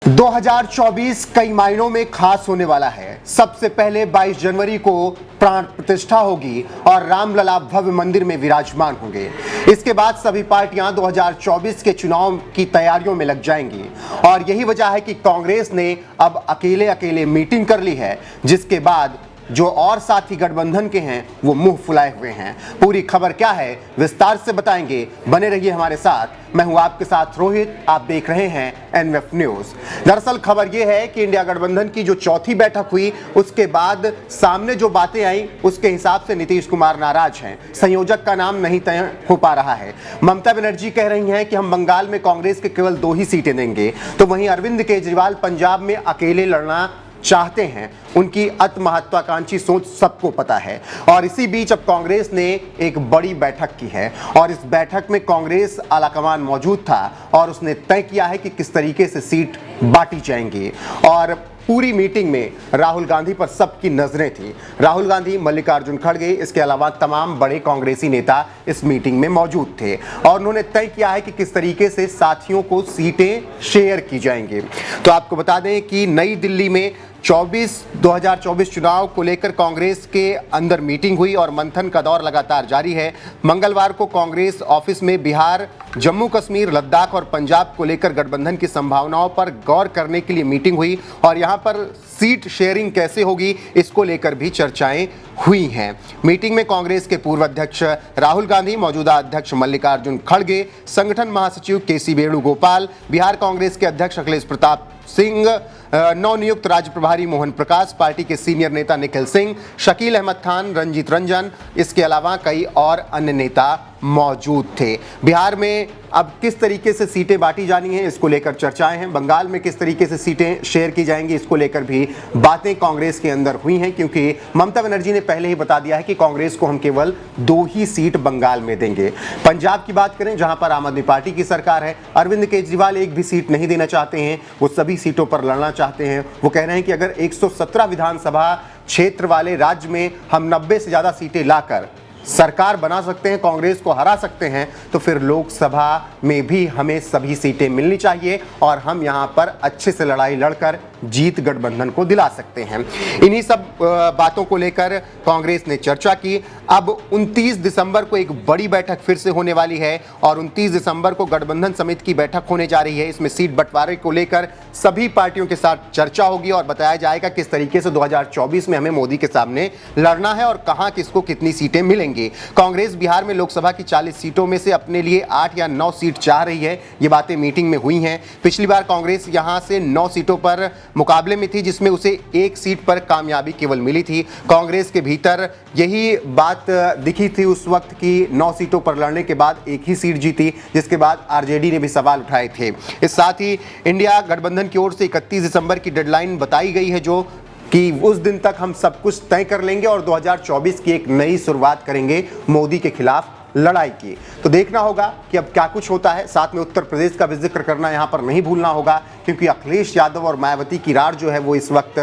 2024 कई मायनों में खास होने वाला है। सबसे पहले 22 जनवरी को प्राण प्रतिष्ठा होगी और रामलला भव्य मंदिर में विराजमान होंगे। इसके बाद सभी पार्टियां 2024 के चुनाव की तैयारियों में लग जाएंगी और यही वजह है कि कांग्रेस ने अब अकेले अकेले मीटिंग कर ली है, जिसके बाद जो और साथी गठबंधन के हैं वो मुंह फुलाए हुए हैं। पूरी खबर क्या है विस्तार से बताएंगे, बने रहिए हमारे साथ। मैं हूं आपके साथ रोहित, आप देख रहे हैं एनवीएफ न्यूज। दरअसल खबर यह है कि इंडिया गठबंधन की जो चौथी बैठक हुई उसके बाद सामने जो बातें आई उसके हिसाब से नीतीश कुमार नाराज हैं। संयोजक का नाम नहीं तय हो पा रहा है। ममता बनर्जी कह रही हैं कि हम बंगाल में कांग्रेस के केवल 2 ही सीटें देंगे, तो वहीं अरविंद केजरीवाल पंजाब में अकेले लड़ना चाहते हैं। उनकी अति महत्वाकांक्षी सोच सबको पता है। और इसी बीच अब कांग्रेस ने एक बड़ी बैठक की है और इस बैठक में कांग्रेस आलाकमान मौजूद था और उसने तय किया है कि किस तरीके से सीट बांटी जाएंगी। और पूरी मीटिंग में राहुल गांधी पर सबकी नजरें थी। राहुल गांधी, मल्लिकार्जुन खड़गे, इसके अलावा तमाम बड़े कांग्रेसी नेता इस मीटिंग में मौजूद थे और उन्होंने तय किया है कि किस तरीके से साथियों को सीटें शेयर की जाएंगी। तो आपको बता दें कि नई दिल्ली में 2024 चुनाव को लेकर कांग्रेस के अंदर मीटिंग हुई और मंथन का दौर लगातार जारी है। मंगलवार को कांग्रेस ऑफिस में बिहार, जम्मू कश्मीर, लद्दाख और पंजाब को लेकर गठबंधन की संभावनाओं पर गौर करने के लिए मीटिंग हुई और यहां पर सीट शेयरिंग कैसे होगी इसको लेकर भी चर्चाएं हुई हैं। मीटिंग में कांग्रेस के पूर्व अध्यक्ष राहुल गांधी, मौजूदा अध्यक्ष मल्लिकार्जुन खड़गे, संगठन महासचिव केसी वेणुगोपाल, बिहार कांग्रेस के अध्यक्ष अखिलेश प्रताप सिंह, नवनियुक्त राज्य प्रभारी मोहन प्रकाश, पार्टी के सीनियर नेता निखिल सिंह, शकील अहमद खान, रंजीत रंजन, इसके अलावा कई और अन्य नेता मौजूद थे। बिहार में अब किस तरीके से सीटें बांटी जानी हैं इसको लेकर चर्चाएं हैं। बंगाल में किस तरीके से सीटें शेयर की जाएंगी इसको लेकर भी बातें कांग्रेस के अंदर हुई हैं, क्योंकि ममता बनर्जी ने पहले ही बता दिया है कि कांग्रेस को हम केवल 2 ही सीट बंगाल में देंगे। पंजाब की बात करें जहां पर आम आदमी पार्टी की सरकार है, अरविंद केजरीवाल एक भी सीट नहीं देना चाहते हैं, वो सभी सीटों पर लड़ना चाहते हैं। वो कह रहे हैं कि अगर 117 विधानसभा क्षेत्र वाले राज्य में हम 90 से ज्यादा सीटें लाकर सरकार बना सकते हैं, कांग्रेस को हरा सकते हैं, तो फिर लोकसभा में भी हमें सभी सीटें मिलनी चाहिए और हम यहां पर अच्छे से लड़ाई लड़कर जीत गठबंधन को दिला सकते हैं। इन्हीं सब बातों को लेकर कांग्रेस ने चर्चा की। अब 29 दिसंबर को एक बड़ी बैठक फिर से होने वाली है और 29 दिसंबर को गठबंधन समिति की बैठक होने जा रही है। इसमें सीट बंटवारे को लेकर सभी पार्टियों के साथ चर्चा होगी और बताया जाएगा किस तरीके से 2024 में हमें मोदी के सामने लड़ना है और कहां किसको कितनी सीटें मिलेंगी। कांग्रेस बिहार में लोकसभा की 40 सीटों में से अपने लिए 8 या 9 सीट चाह रही है। ये बातें मीटिंग में हुई हैं। पिछली बार कांग्रेस यहां से 9 सीटों पर मुकाबले में थी, जिसमें उसे 1 सीट पर कामयाबी केवल मिली थी। कांग्रेस के भीतर यही बात दिखी थी उस वक्त कि 9 सीटों पर लड़ने के बाद 1 ही सीट जीती, जिसके बाद आरजेडी ने भी सवाल उठाए थे। इस साथ ही इंडिया गठबंधन की ओर से 31 दिसंबर की डेडलाइन बताई गई है, जो कि उस दिन तक हम सब कुछ तय कर लेंगे और 2024 की एक नई शुरुआत करेंगे मोदी के खिलाफ लड़ाई की। तो देखना होगा कि अब क्या कुछ होता है। साथ में उत्तर प्रदेश का भी जिक्र करना यहां पर नहीं भूलना होगा, क्योंकि अखिलेश यादव और मायावती की रार जो है वो इस वक्त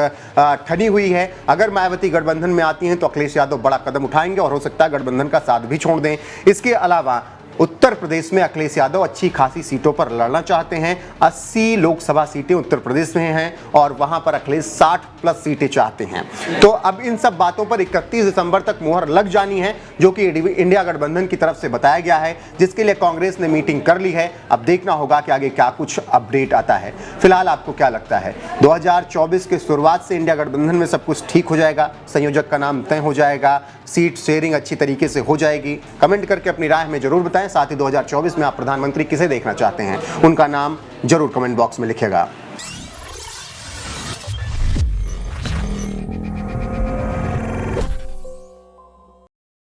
ठनी हुई है। अगर मायावती गठबंधन में आती हैं तो अखिलेश यादव बड़ा कदम उठाएंगे और हो सकता है गठबंधन का साथ भी छोड़ दें। इसके अलावा उत्तर प्रदेश में अखिलेश यादव अच्छी खासी सीटों पर लड़ना चाहते हैं। 80 लोकसभा सीटें उत्तर प्रदेश में हैं और वहां पर अखिलेश 60+ सीटें चाहते हैं। तो अब इन सब बातों पर 31 दिसंबर तक मुहर लग जानी है, जो कि इंडिया गठबंधन की तरफ से बताया गया है, जिसके लिए कांग्रेस ने मीटिंग कर ली है। अब देखना होगा कि आगे क्या कुछ अपडेट आता है। फिलहाल आपको क्या लगता है 2024 की शुरुआत से इंडिया गठबंधन में सब कुछ ठीक हो जाएगा, संयोजक का नाम तय हो जाएगा, सीट शेयरिंग अच्छी तरीके से हो जाएगी? कमेंट करके अपनी राय हमें जरूर बताएं। साथ ही 2024 में आप प्रधानमंत्री किसे देखना चाहते हैं, उनका नाम जरूर कमेंट बॉक्स में लिखिएगा।